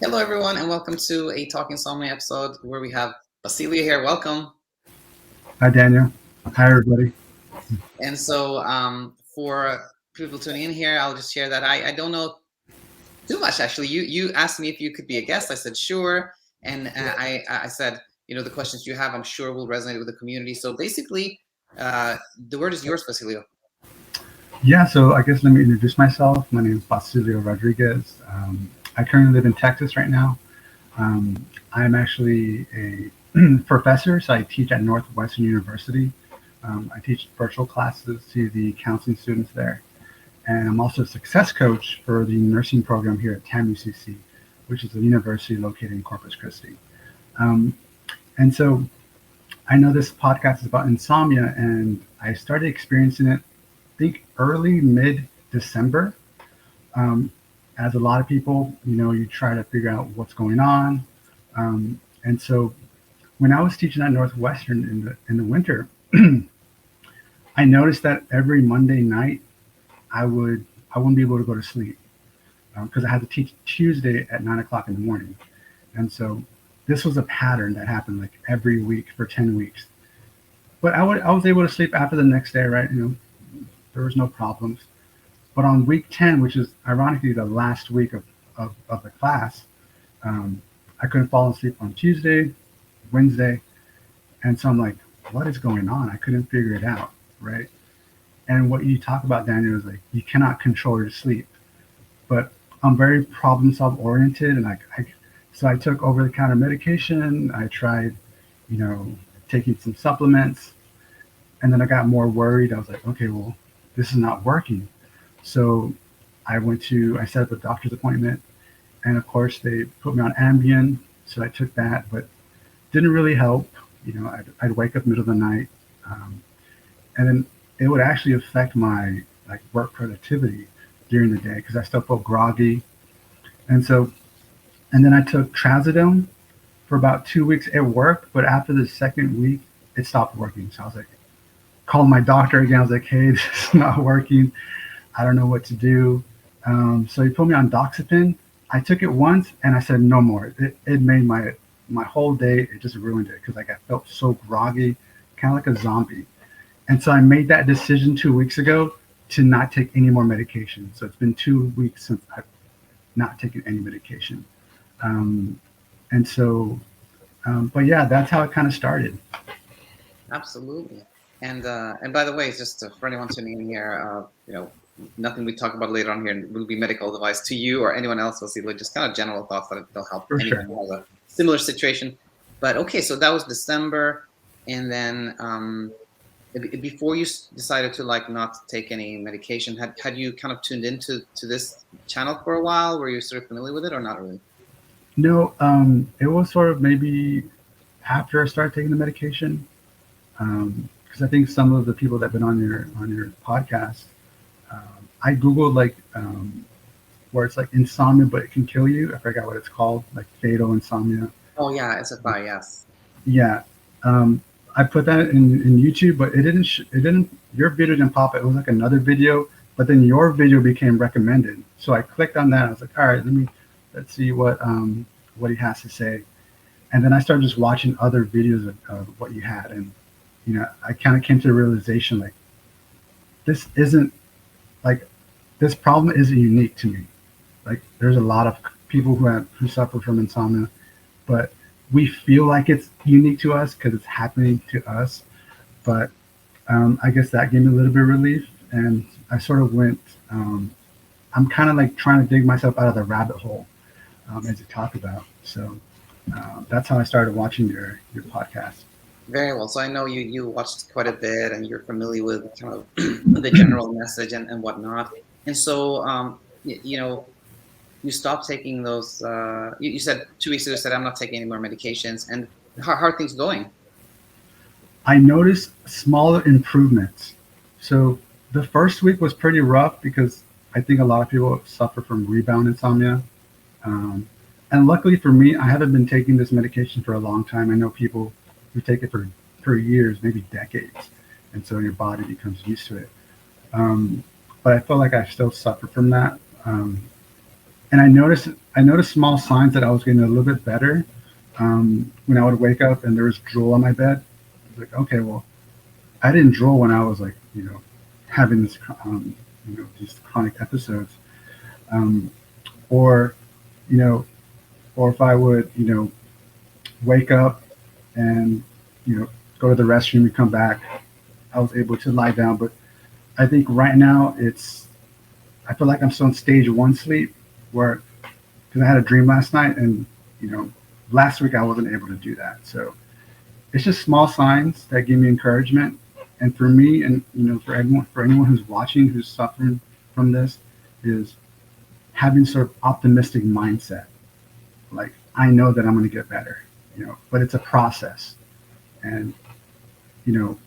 Hello, everyone, and welcome to a Talk Insomnia episode where we have Basilio here. Welcome. Hi, Daniel. Hi, everybody. For people tuning in here, I'll just share that I don't know too much actually. You asked me if you could be a guest. I said sure, and I said the questions you have I'm sure will resonate with the community. So basically, the word is yours, Basilio. Yeah, so I guess let me introduce myself. My name is Basilio Rodriguez. I currently live in Texas right now. I'm actually a professor, so I teach at Northwestern University. I teach virtual classes to the counseling students there. And I'm also a success coach for the nursing program here at TAM-UCC, which is a university located in Corpus Christi. Um, and so I know this podcast is about insomnia, and I started experiencing it, I think, early mid December. Um, as a lot of people, you try to figure out what's going on. And so when I was teaching at Northwestern in the winter, I noticed that every Monday night I wouldn't be able to go to sleep because I had to teach Tuesday at 9 o'clock in the morning. And so this was a pattern that happened like every week for 10 weeks. But I was able to sleep after the next day, right? There was no problems. But on week 10, which is ironically the last week of the class, um, I couldn't fall asleep on Tuesday, Wednesday. And so I'm like, what is going on? I couldn't figure it out, right? And what you talk about, Daniel, is like you cannot control your sleep. But I'm very problem solve oriented, and so I took over the counter medication. I tried, you know, taking some supplements, and then I got more worried. I was like, okay, well, this is not working. So I set up a doctor's appointment, and of course they put me on Ambien. So I took that, but didn't really help. I'd wake up middle of the night, um, and then it would actually affect my like work productivity during the day because I still felt groggy. And so, and then I took trazodone for about 2 weeks. It worked, but after the second week, it stopped working. So I was like, calling my doctor again. I was like, hey, this is not working. I don't know what to do. So he put me on doxepin. I took it once and I said no more. It made my whole day. It just ruined it because like I felt so groggy, kind of like a zombie. And so I made that decision 2 weeks ago to not take any more medication. So it's been 2 weeks since I've not taken any medication. Um, and so, but yeah, that's how it kind of started. Absolutely. And by the way, just for anyone tuning in here, nothing we talk about later on here will be medical advice to you or anyone else. We'll just kind of general thoughts that they'll help For anyone sure. who has a similar situation. But okay, so that was December, and then before you decided to like not take any medication, had you kind of tuned into this channel for a while? Were you sort of familiar with it or not really? No, it was sort of maybe after I started taking the medication, because I think some of the people that've been on your podcast, I googled like where it's like insomnia, but it can kill you. I forgot what it's called, like fatal insomnia. Oh yeah, SFI, yes. Yeah, I put that in YouTube, but it didn't. Your video didn't pop. It was like another video, but then your video became recommended. So I clicked on that. I was like, all right, let's see what he has to say. And then I started just watching other videos of what you had, and I kind of came to the realization like this isn't like this problem isn't unique to me. Like there's a lot of people who suffer from insomnia, but we feel like it's unique to us because it's happening to us. But I guess that gave me a little bit of relief, and I sort of went. I'm kind of like trying to dig myself out of the rabbit hole, as you talk about. So that's how I started watching your podcast. Very well. So I know you watched quite a bit and you're familiar with kind of the general message and whatnot. And so you stopped taking those. You said 2 weeks ago. You said I'm not taking any more medications. And how are things going? I noticed smaller improvements. So the first week was pretty rough because I think a lot of people suffer from rebound insomnia. Um, and luckily for me, I haven't been taking this medication for a long time. I know people who take it for years, maybe decades, and so your body becomes used to it. Um, but I feel like I still suffer from that. and I noticed small signs that I was getting a little bit better. When I would wake up and there was drool on my bed, I was like, okay, well, I didn't drool when I was like, having this, these chronic episodes, um, or, you know, or if I would, wake up and, go to the restroom and come back, I was able to lie down. But I think right now I feel like I'm still in stage one sleep, where because I had a dream last night, and you know, last week I wasn't able to do that. So it's just small signs that give me encouragement. And for me, and for anyone who's watching, who's suffering from this, is having sort of optimistic mindset. Like, I know that I'm going to get better, but it's a process. And you know,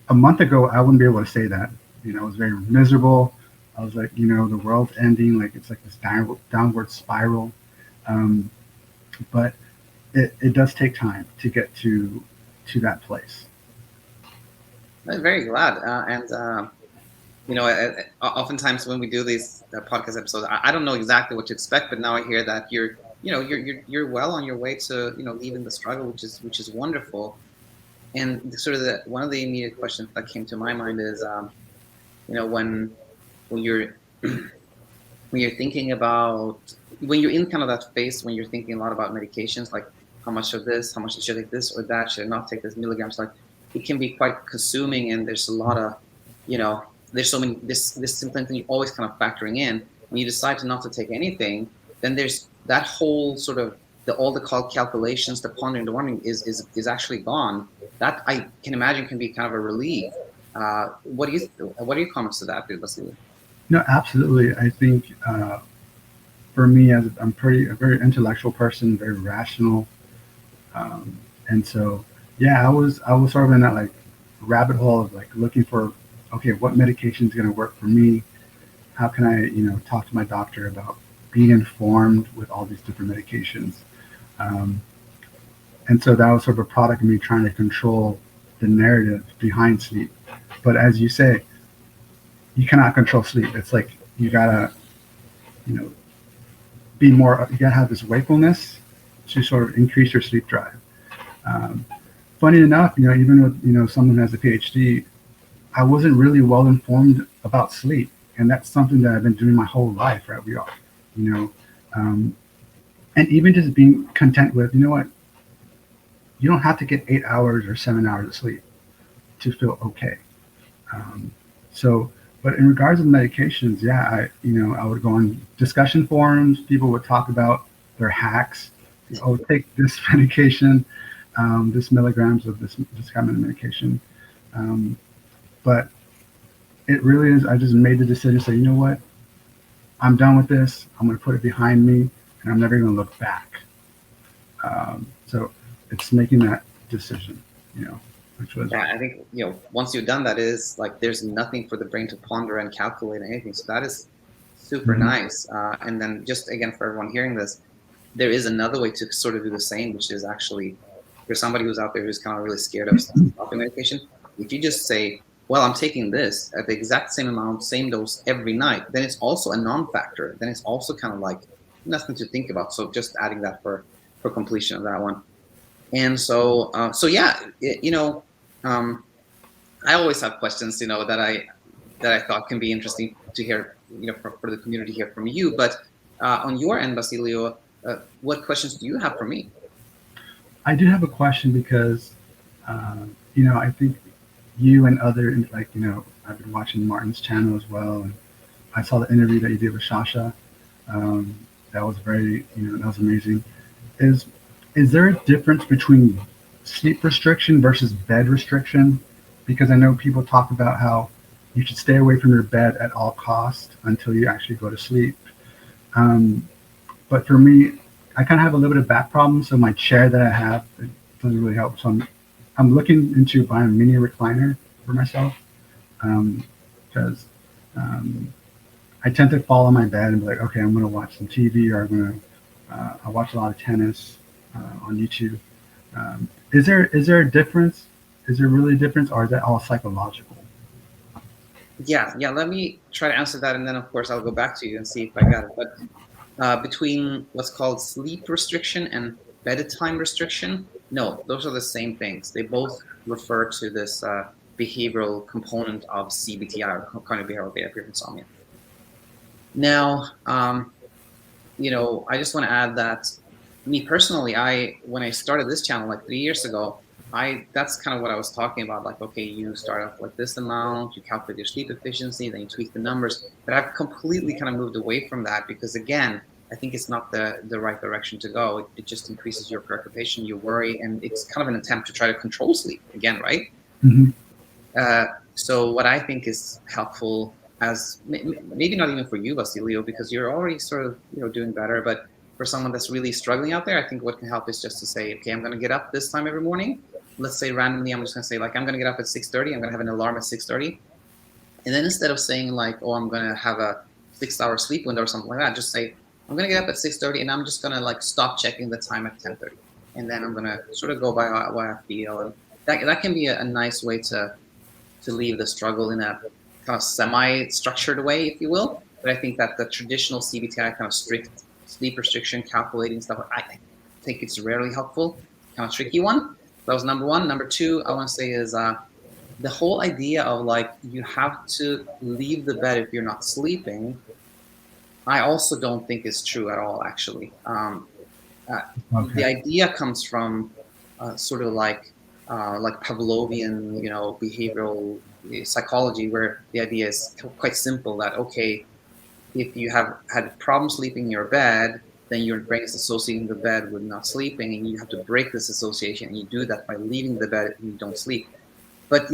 a month ago I wouldn't be able to say that. I was very miserable. I was like, the world's ending. Like, it's like this downward spiral. Um, but it does take time to get to that place. I'm very glad. And oftentimes when we do these podcast episodes, I don't know exactly what to expect, but now I hear that you're well on your way to leaving the struggle, which is wonderful. And sort of one of the immediate questions that came to my mind is, when you're when you're thinking about when you're in kind of that phase when you're thinking a lot about medications, like how much of this, how much should I take this or that, should I not take this milligrams, like it can be quite consuming, and there's a lot of, you know, there's so many this simple thing you're always kind of factoring in. When you decide to not to take anything, then there's that whole sort of all the calculations, the pondering, the wondering is actually gone. That I can imagine can be kind of a relief. What are your comments to that, Basilio? No, absolutely. I think for me, as I'm a very intellectual person, very rational, and so yeah, I was sort of in that like rabbit hole of like looking for, okay, what medication is going to work for me? How can I talk to my doctor about being informed with all these different medications? Um, and so that was sort of a product of me trying to control the narrative behind sleep. But as you say, you cannot control sleep. It's like you gotta, you know, be more. You gotta have this wakefulness to sort of increase your sleep drive. Um, Funny enough, even with someone who has a PhD, I wasn't really well informed about sleep, and that's something that I've been doing my whole life. Right? We are, you know, um, and even just being content with, what, you don't have to get 8 hours or 7 hours of sleep to feel okay. Um, so, but in regards to medications, yeah, I would go on discussion forums. People would talk about their hacks. Oh, take this medication, this milligrams of this kind of medication. Um, but it really is. I just made the decision to say, you know what, I'm done with this. I'm going to put it behind me, and I'm never going to look back. So it's making that decision, which was. Yeah, I think once you've done that, it is like there's nothing for the brain to ponder and calculate anything. So that is super Mhm. nice. And then just again for everyone hearing this, there is another way to sort of do the same, which is actually for somebody who's out there who's kind of really scared of stopping medication. If you just say, "Well, I'm taking this at the exact same amount, same dose every night," then it's also a non-factor. Then it's also kind of like nothing to think about. So just adding that for completion of that one. And so yeah, um, I always have questions, that I thought can be interesting to hear, for the community here from you. But on your end, Basilio, what questions do you have for me? I do have a question because, I think you and other, like, I've been watching Martin's channel as well, and I saw the interview that you did with Shasha. Um, that was that was amazing. Is is there a difference between sleep restriction versus bed restriction? Because I know people talk about how you should stay away from your bed at all costs until you actually go to sleep. Um, but for me, I kind of have a little bit of back problems, so my chair that I have, it doesn't really help. So I'm looking into buying a mini recliner for myself, because um, I tend to fall on my bed and be like, okay, I'm going to watch some TV, or I watch a lot of tennis on YouTube. Is there a difference? Is there really a difference, or is that all psychological? Yeah, yeah. Let me try to answer that, and then of course I'll go back to you and see if I got it. But between what's called sleep restriction and bedtime restriction. No, those are the same things. They both refer to this behavioral component of CBT-I, or cognitive behavioral therapy of insomnia. Now, I just want to add that me personally, when I started this channel like 3 years ago, that's kind of what I was talking about. Like, okay, you start off like this amount, you calculate your sleep efficiency, then you tweak the numbers. But I've completely kind of moved away from that because again, I think it's not the right direction to go. It just increases your preoccupation, your worry, and it's kind of an attempt to try to control sleep again, right? Hmm. Uh, so what I think is helpful, as maybe not even for you, Basilio, because you're already sort of doing better, but for someone that's really struggling out there, I think what can help is just to say, okay, I'm going to get up this time every morning. Let's say randomly, I'm just going to say like I'm going to get up at 6:30. I'm going to have an alarm at 6:30, and then instead of saying like, oh, I'm going to have a 6-hour sleep window or something like that, just say I'm going to get up at 6:30, and I'm just going to like stop checking the time at 10:30, and then I'm going to sort of go by what I feel, and that can be a nice way to leave the struggle in a kind of semi-structured way, if you will. But I think that the traditional CBT-I kind of strict sleep restriction calculating stuff, I think it's rarely helpful, kind of tricky one. That was number one. Number two, I want to say is the whole idea of like you have to leave the bed if you're not sleeping. I also don't think is true at all, actually. The Okay. idea comes from sort of like Pavlovian, behavioral psychology, where the idea is quite simple that okay, if you have had problems sleeping in your bed, then your brain is associating the bed with not sleeping, and you have to break this association, and you do that by leaving the bed and you don't sleep. But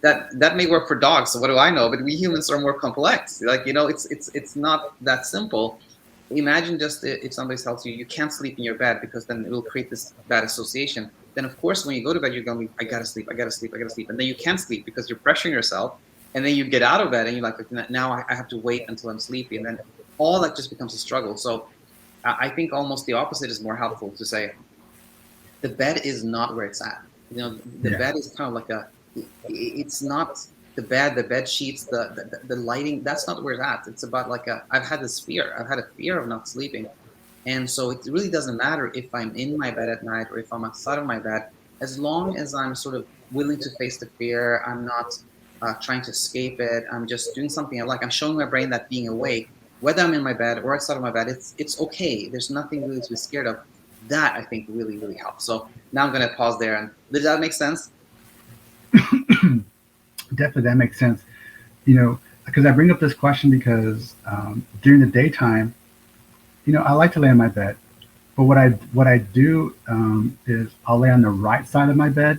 that may work for dogs. So what do I know? But we humans are more complex. Like it's not that simple. Imagine just if somebody tells you you can't sleep in your bed because then it will create this bad association. Then of course when you go to bed you're going to be I gotta sleep, I gotta sleep, I gotta sleep, and then you can't sleep because you're pressuring yourself. And then you get out of bed and you're like now I have to wait until I'm sleepy, and then all that just becomes a struggle. So I think almost the opposite is more helpful to say the bed is not where it's at. The Yeah. bed is kind of like it's not the bed, the bed sheets, the lighting. That's not where it's at. It's about like I've had this fear. I've had a fear of not sleeping, and so it really doesn't matter if I'm in my bed at night or if I'm outside of my bed, as long as I'm sort of willing to face the fear. I'm not trying to escape it. I'm just doing something I like. I'm showing my brain that being awake, whether I'm in my bed or outside of my bed, it's okay. There's nothing really to be scared of. That I think really really helps. So now I'm gonna pause there. And did that make sense? Definitely, that makes sense. Because I bring up this question because during the daytime, I like to lay in my bed, but what I do is I'll lay on the right side of my bed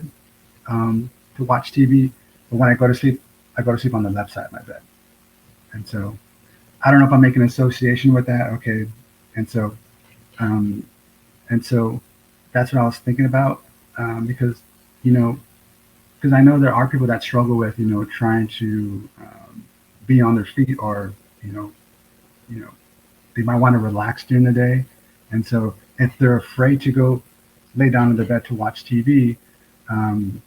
to watch TV. But when I go to sleep, I go to sleep on the left side of my bed. And so I don't know if I'm making an association with that. Okay, and so um, and so that's what I was thinking about because you know because I know there are people that struggle with trying to be on their feet, or you know you know they might want to relax during the day, and so if they're afraid to go lay down in the bed to watch TV, um,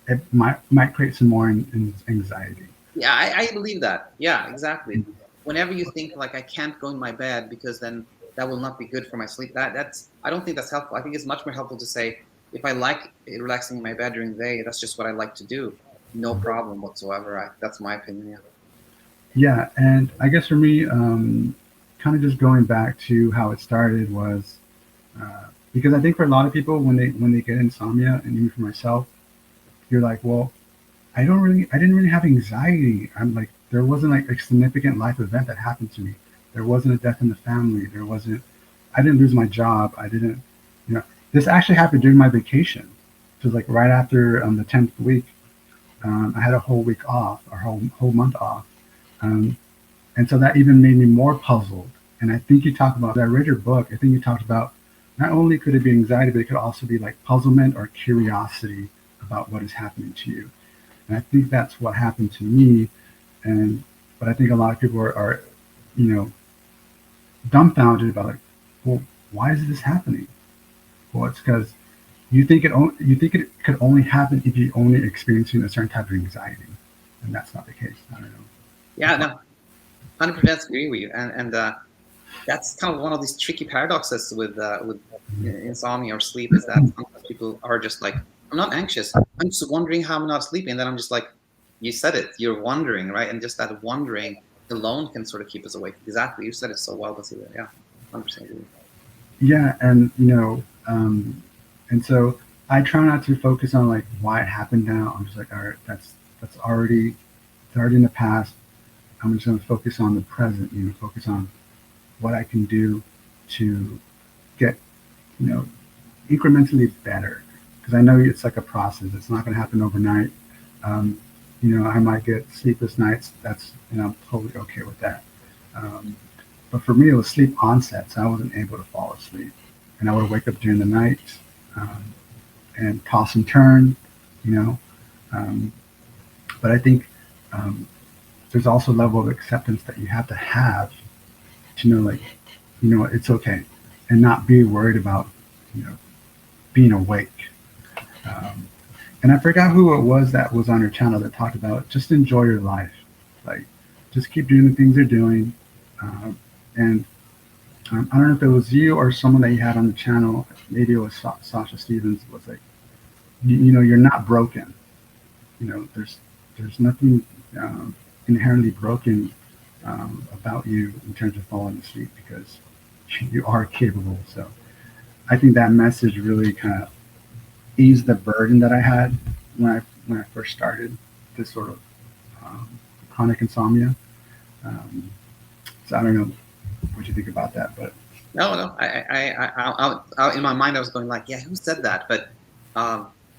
it might create some more anxiety. Yeah, I believe that. Yeah, exactly. Whenever you think like I can't go in my bed because then that will not be good for my sleep, that's I don't think that's helpful. I think it's much more helpful to say if I like relaxing in my bed during the day, that's just what I like to do. No problem whatsoever. That's my opinion. Yeah. Yeah, and I guess for me, kind of just going back to how it started was because I think for a lot of people when they get insomnia, and even for myself, you're like, well, I didn't really have anxiety. I'm like, there wasn't like a significant life event that happened to me. There wasn't a death in the family. I didn't lose my job. I didn't, this actually happened during my vacation. It was like right after the 10th week. I had a whole week off, or whole month off. Um, and so that even made me more puzzled. And I think you talked about, I read your book. I think you talked about not only could it be anxiety, but it could also be like puzzlement or curiosity about what is happening to you. And I think that's what happened to me. And but I think a lot of people are you know, dumbfounded about like, well, why is this happening? Well, it's because you think it could only happen if you're only experiencing a certain type of anxiety, and that's not the case. I don't know. Yeah. No. 100% agree with you. And That's kind of one of these tricky paradoxes with insomnia or sleep, is that sometimes people are just like, I'm not anxious, I'm just wondering how I'm not sleeping, and then I'm just like, you said it, you're wondering, right? And just that wondering alone can sort of keep us awake. Exactly, you said it so well, Basilio. Yeah, 100% agree. Yeah, and and so I try not to focus on like why it happened now. I'm just like, all right, that's already it's already in the past. I'm just going to focus on the present. Focus on what I can do to get you know incrementally better, because I know it's like a process. It's not going to happen overnight. Um, I might get sleepless nights. That's I'm totally okay with that. Um, but for me, it was sleep onset, so I wasn't able to fall asleep, and I would wake up during the night um, and toss and turn. You know, um, but I think um, there's also a level of acceptance that you have to know, like, it's okay, and not be worried about, you know, being awake. Um, and I forgot who it was that was on your channel that talked about just enjoy your life, like just keep doing the things you're doing. And I don't know if it was you or someone that you had on the channel. Maybe it was Sasha Stevens. Was like, you're not broken. There's nothing inherently broken about you in terms of falling asleep, because you are capable. So I think that message really kind of eased the burden that I had when I first started this sort of um, chronic insomnia. Um, so I don't know what you think about that, but No, no. In my mind, I was going like, yeah, who said that? But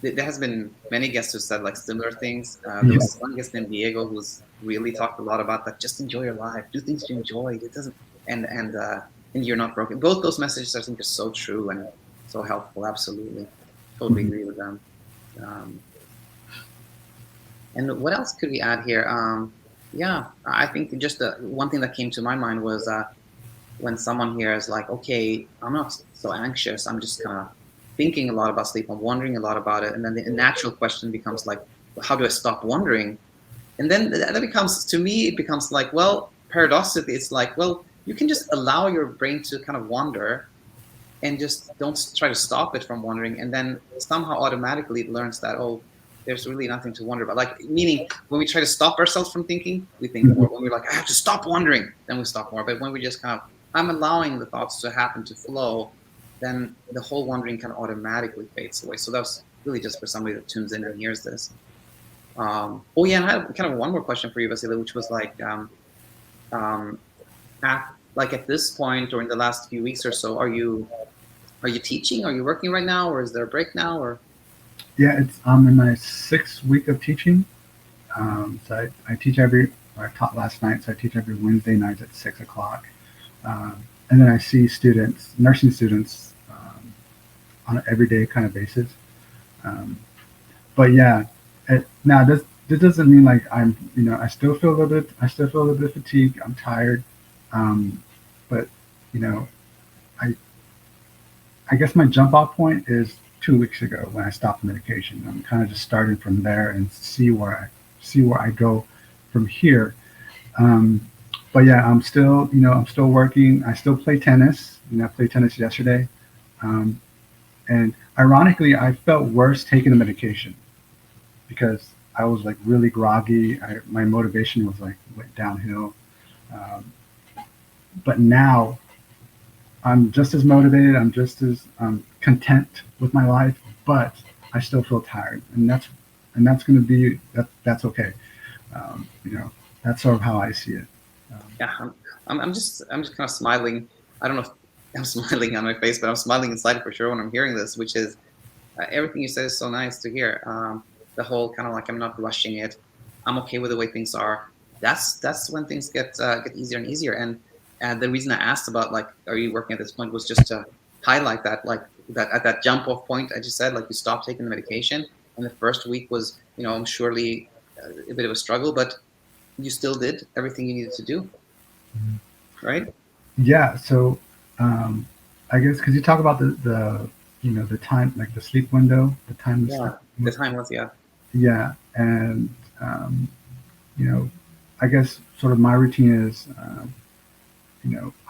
there has been many guests who said like similar things. There yeah, was one guest named Diego who's really talked a lot about that. Just enjoy your life, do things you enjoy. It doesn't, and you're not broken. Both those messages I think are so true and so helpful. Absolutely, totally mhm. agree with them. Um, and what else could we add here? Yeah, I think just the one thing that came to my mind was. When someone here is like, okay, I'm not so anxious, I'm just kind of thinking a lot about sleep, I'm wondering a lot about it, and then the natural question becomes like, well, how do I stop wondering? And then that becomes, to me, it becomes like, well, paradoxically, it's like, well, you can just allow your brain to kind of wander and just don't try to stop it from wandering, and then somehow automatically it learns that, oh, there's really nothing to wonder about. Like, meaning when we try to stop ourselves from thinking, we think Mhm. more. When we're like, I have to stop wondering, then we stop more. But when we just kind of, I'm allowing the thoughts to happen, to flow, then the whole wondering kind of automatically fades away. So that's really just for somebody that tunes in and hears this. Oh yeah, and I had kind of one more question for you, Vasily, which was like, um, at like at this point or in the last few weeks or so, are you teaching? Are you working right now, or is there a break now? Or Yeah, it's I'm in my sixth week of teaching. So I teach or I taught last night, so I teach every Wednesday night at 6 o'clock. And then I see students, nursing students, on an everyday kind of basis. Um, but yeah, now this doesn't mean like I still feel a little bit fatigued. I'm tired. Um, but, you know, I, I guess my jump off point is 2 weeks ago when I stopped the medication. I'm kind of just starting from there and see where I go from here. Um, but yeah, I'm still working. I still play tennis. I played tennis yesterday. Um, and ironically, I felt worse taking the medication because I was like really groggy. My motivation was like went downhill. Um, but now I'm just as motivated. I'm just as content with my life, but I still feel tired, and that's going to be that's okay. Um, you know, that's sort of how I see it. Um, yeah, I'm just kind of smiling. I don't know if I'm smiling on my face, but I'm smiling inside for sure when I'm hearing this, which is everything you said is so nice to hear. The whole kind of like, I'm not rushing it. I'm okay with the way things are. That's when things get easier and easier. And the reason I asked about like, are you working at this point, was just to highlight that, like, that at that jump off point I just said, like, you stopped taking the medication, and the first week was, surely a bit of a struggle, but you still did everything you needed to do, right? yeah. So um, I guess because you talk about the time, like the sleep window, the time to sleep. Yeah, the time was, yeah. Yeah, and you know, I guess sort of my routine is.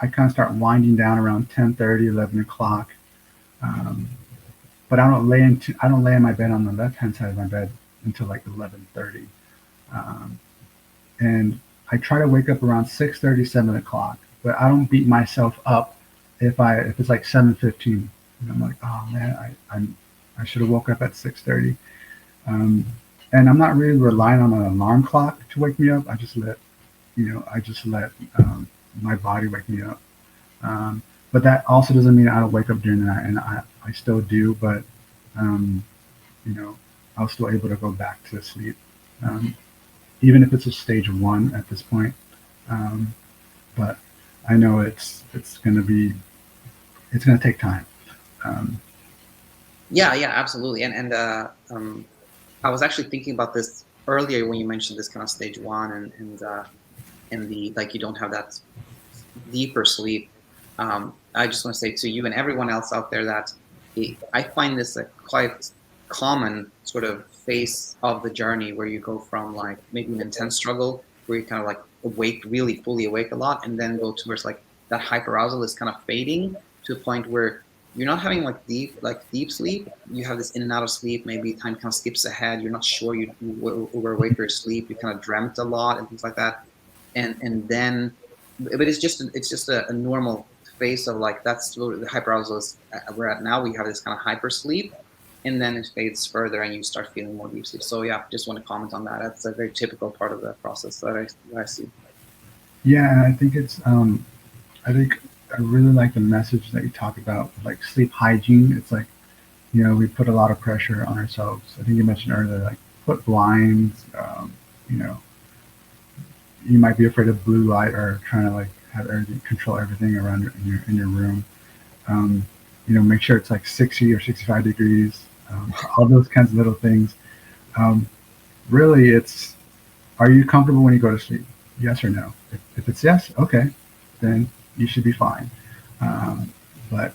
I kind of start winding down around 10:30, 11 o'clock. Um, but I don't lay in my bed on the left hand side of my bed until like 11:30. Um, and I try to wake up around 6:30, 7 o'clock. But I don't beat myself up if it's like 7:15. And I'm like, oh man, I should have woke up at 6:30. Um, and I'm not really relying on an alarm clock to wake me up. I just let my body wake me up. Um, but that also doesn't mean I don't wake up during the night, and I still do. But um, you know, I was still able to go back to sleep, um, even if it's a stage one at this point. Um, but I know it's gonna take time. Um, Yeah, yeah, absolutely. I was actually thinking about this earlier when you mentioned this kind of stage one and the like you don't have that deeper sleep. I just want to say to you and everyone else out there that I find this a quite common sort of phase of the journey where you go from like maybe an intense struggle where you kind of like awake, really fully awake a lot, and then go towards like that hyperarousal is kind of fading to a point where you're not having like deep sleep. You have this in and out of sleep. Maybe time kind of skips ahead. You're not sure you were awake or asleep. You kind of dreamt a lot and things like that. And then but it's just a normal phase of like that's what the hyperarousal is we're at now. We have this kind of hyper sleep, and then it fades further, and you start feeling more deep sleep. So yeah, just want to comment on that. That's a very typical part of the process that I see. yeah, and I think I really like the message that you talk about, like sleep hygiene. It's like, we put a lot of pressure on ourselves. I think you mentioned earlier, like put blinds. You know, you might be afraid of blue light or trying to like have everything control everything around in your room. Um, make sure it's like 60 or 65 degrees. All those kinds of little things. Um, really, it's are you comfortable when you go to sleep? Yes or no? If it's yes, okay, then you should be fine. Um, but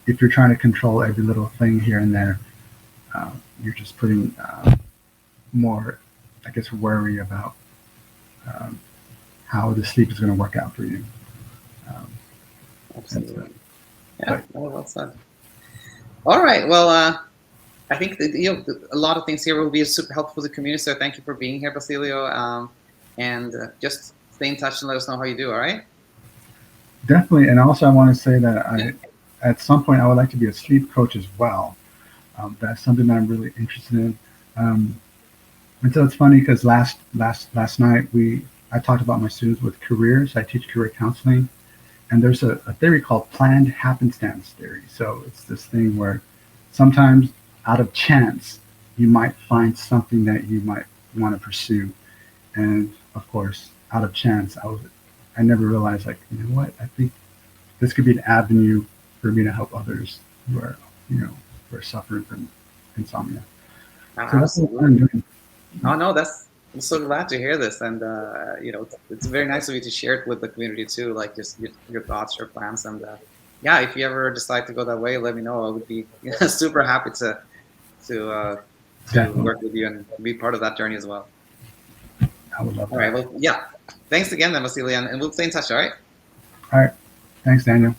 if you're trying to control every little thing here and there, you're just putting more, I guess, worry about um, how the sleep is going to work out for you. Um, and so, Absolutely. Yeah, but well said. All right. Well, I think that, a lot of things here will be super helpful to the community. So thank you for being here, Basilio. And just stay in touch and let us know how you do. All right. definitely, and also I want to say that Yeah. at some point, I would like to be a sleep coach as well. That's something that I'm really interested in. Um, and so it's funny because last night I talked about my students with careers. I teach career counseling, and there's a theory called planned happenstance theory. So it's this thing where sometimes out of chance you might find something that you might want to pursue, and of course out of chance I never realized, like, you know what, I think this could be an avenue for me to help others who are you know who are suffering from insomnia. So that's what I'm Absolutely. doing. Oh no, I'm so glad to hear this, and it's very nice of you to share it with the community too, like just your thoughts, your plans, and yeah, if you ever decide to go that way, let me know. I would be super happy to uh, to Definitely, work with you and be part of that journey as well. I would love All right, that. well, yeah, thanks again, then, Vasily, and we'll stay in touch. All right. All right, thanks, Daniel.